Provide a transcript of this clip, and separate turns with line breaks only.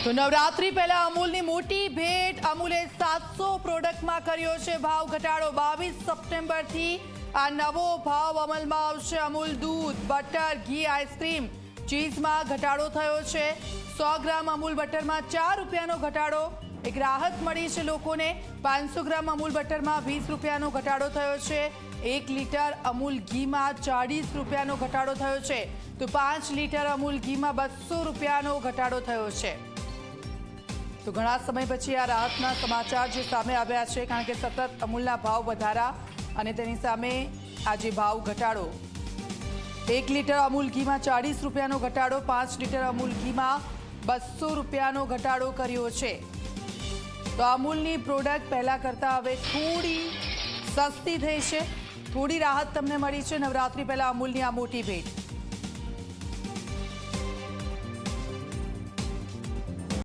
તો નવરાત્રી પહેલા અમૂલની મોટી ભેટ અમૂલે 700 પ્રોડક્ટમાં કર્યો છે ભાવ ઘટાડો 22 સપ્ટેમ્બરથી આ નવો ભાવ અમલમાં આવશે અમૂલ દૂધ બટર ઘી આઈસ્ક્રીમ ચીઝમાં ઘટાડો થયો છે 100 ગ્રામ અમૂલ બટરમાં 4 રૂપિયાનો ઘટાડો એક રાહત મળી છે લોકોને 500 ગ્રામ અમૂલ બટરમાં 20 રૂપિયાનો ઘટાડો થયો છે 1 લીટર અમૂલ ઘીમાં 40 રૂપિયાનો ઘટાડો થયો છે તો 5 લીટર અમૂલ ઘીમાં 200 રૂપિયાનો ઘટાડો થયો છે તો ઘણા સમય પછી આ રાહતના સમાચાર જે સામે આવ્યા છે કારણ કે સતત અમૂલના ભાવ વધારા અને તેની સામે આજે ભાવ ઘટાડો 1 લીટર અમૂલ ઘીમાં 40 રૂપિયાનો ઘટાડો 5 લીટર અમૂલ ઘીમાં 200 રૂપિયાનો ઘટાડો કર્યો છે તો અમૂલની પ્રોડક્ટ પહેલા કરતાં હવે થોડી સસ્તી થઈ છે થોડી રાહત તમને મળી છે નવરાત્રી પહેલા અમૂલની આ મોટી ભેટ